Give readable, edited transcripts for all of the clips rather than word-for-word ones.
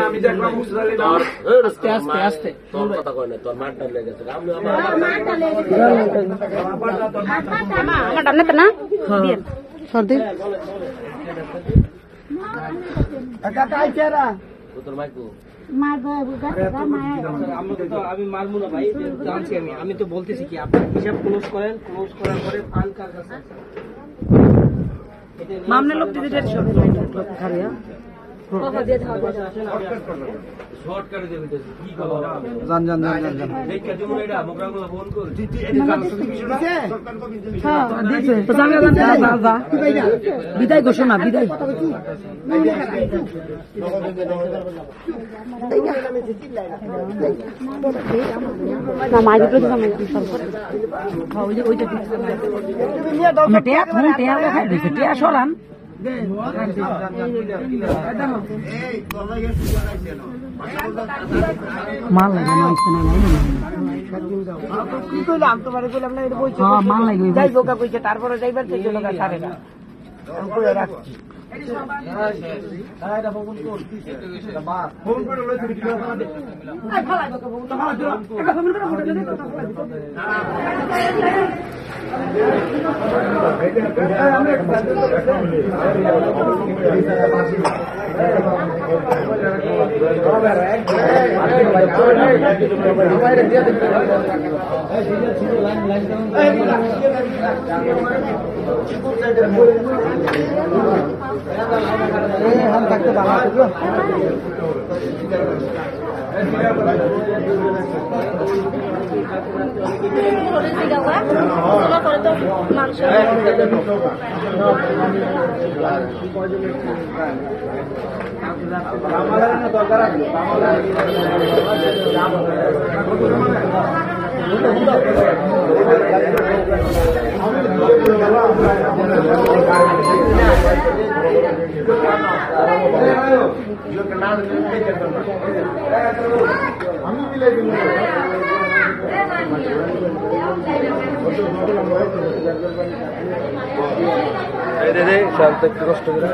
আমি দেখলাম আস্তে আস্তে আস্তে তোর কথা কয় না, তোর মারটা লেগেছে। আমার ডানে তো না সর্দি তোর মাইকু আমি মারবো না ভাই, জানছি আমি তো বলতেছি কি আপনি হিসাব ক্লোজ করেন, ক্লোজ করার পরে ফাইল কার কাছে মামলা লোক দিতে যাচ্ছে খারিয়া শর্টকাটে দেবে কি করব জান জান জান জান দেখা দিমু এটা মোগরাগুলো ফোন কর হ্যাঁ দিছে তো জানা জান দাদা বিদায় ঘোষণা বিদায় না মাঝে তো সময় ওই ওইটা আমরা টিয়া খাই দিছে টিয়া সরান মাল লাগে মাল লাগে তারপরে যাইবার সারে না রাখছি हम तक কষ্ট করে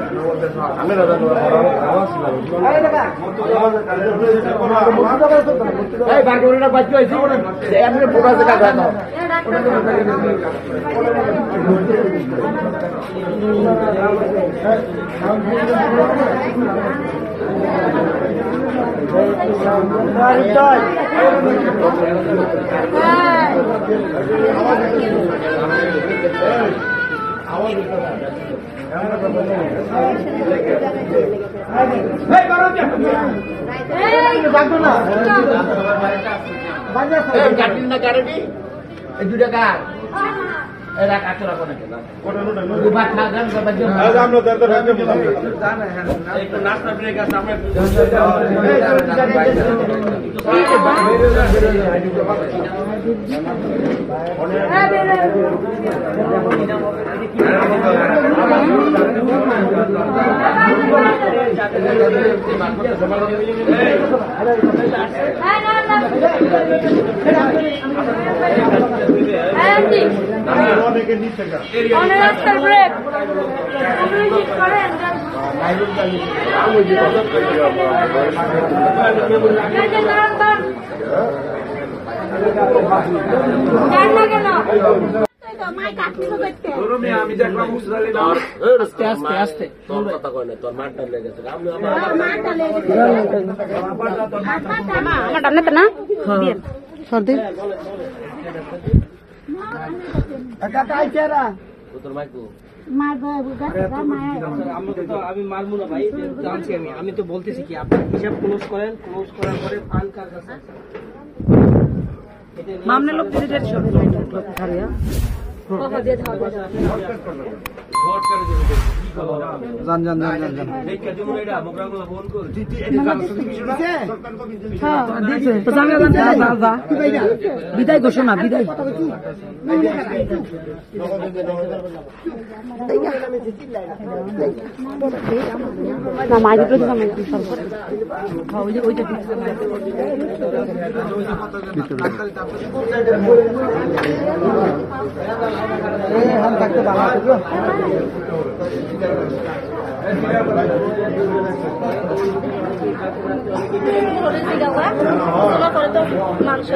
আমি দেখলাম আস্তে আস্তে আস্তে তোর কথা কয় না, তোর মারটা লেগেছে। আমার ডানে তো না সর্দি তোর মাইকু আমি মারবো না ভাই, জানছি আমি তো বলতেছি কি আপনি হিসাব ক্লোজ করেন, ক্লোজ করার পরে ফাইল কার কাছে মামলা লোক দিতে যাচ্ছে খারিয়া জান জান জান জান দেখা দিমু এটা মোগরাগুলো ফোন কর হ্যাঁ দিছে তো জানা জান দাদা বিদায় ঘোষণা বিদায় না মাঝে তো সময় ওইটা हम तक तो করে দিগা গোসল করে তো মাংস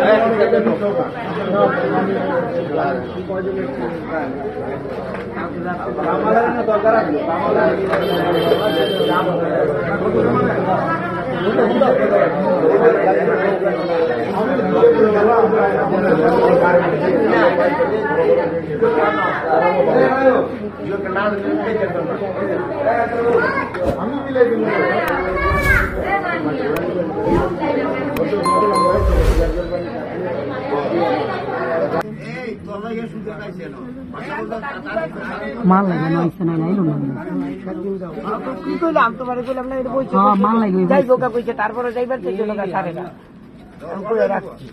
মাল লাগে না ইসনা নাইলো না কি কইলাম আমি তোমারে কইলাম না এটা বইছে হ্যাঁ মাল লাগে যাই বোকা কইছে তারপরে যাইবার থেকে লোকা সারে না আমি কই রাখছি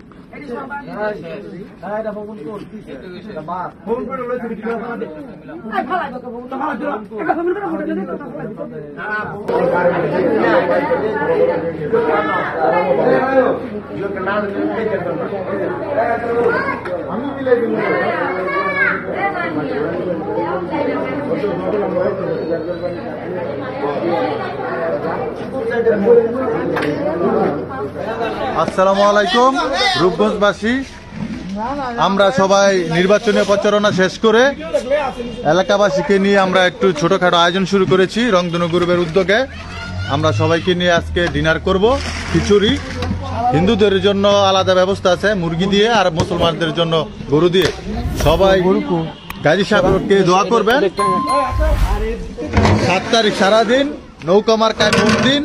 আসসালামু আলাইকুম রূপগঞ্জবাসী, আমরা সবাই নির্বাচনী প্রচারণা শেষ করে এলাকাবাসীকে নিয়ে আমরা একটু ছোটখাটো আয়োজন শুরু করেছি। রংধনু গ্রুপের উদ্যোগে আমরা সবাইকে নিয়ে আজকে ডিনার করব। খিচুড়ি, হিন্দুদের জন্য আলাদা ব্যবস্থা আছে মুরগি দিয়ে, আর মুসলমানদের জন্য গরু দিয়ে। সবাই গাজী সাহেবকে দোয়া করবেন। 7 তারিখ সারাদিন নৌকা মার্কায় ভোট দিন,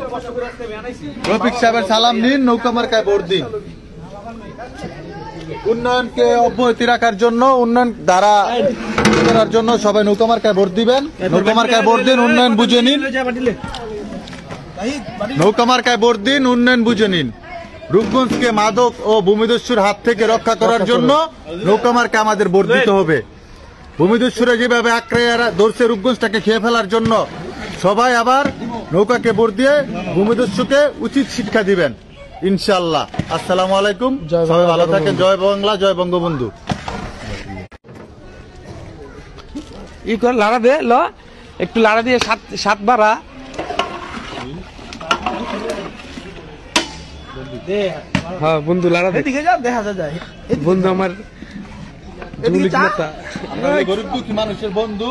রফিক সাহেবের সালাম নিন, নৌকা মার্কায় ভোট দিন। উন্নয়নকে অব্যাহতি রাখার জন্য, উন্নয়ন দ্বারা করার জন্য সবাই নৌকা মার্কায় ভোট দিবেন। নৌকা মার্কায় ভোট দিন, উন্নয়ন বুঝে নিন। নৌকা মার্কায় ভোট দিন, উন্নয়ন বুঝে নিন। রূপগঞ্জকে মাদক ও ভূমিদস্যুর হাত থেকে রক্ষা করার জন্য নৌকা মার্কায় আমাদের ভোট দিতে হবে। ভূমিদস্যুরা যেভাবে আক্রায় ধরছে রূপগঞ্জটাকে খেয়ে ফেলার জন্য, সবাই আবার নৌকাকে ভোট দিয়ে ভূমিদস্যুকে উচিত শিক্ষা দিবেন ইনশাআল্লাহ। আসসালামু আলাইকুম, সবাই ভালো থাকেন। জয় বাংলা, জয় বঙ্গবন্ধু। ই করে লাড়া দে, ল একটু লাড়া দিয়ে সাত বাড়া হ্যাঁ বন্ধু, লাড়া দে। দেখা যায় বন্ধু আমার গরিব দুঃখী মানুষের বন্ধু,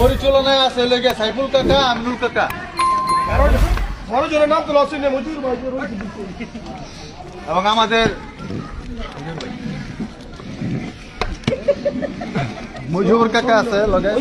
পরিচালনায় আছে লেগে সাইফুল কাকা, আমিনুল কাকা। এবং আমাদের মুজিবুর কাকা আছে লগে।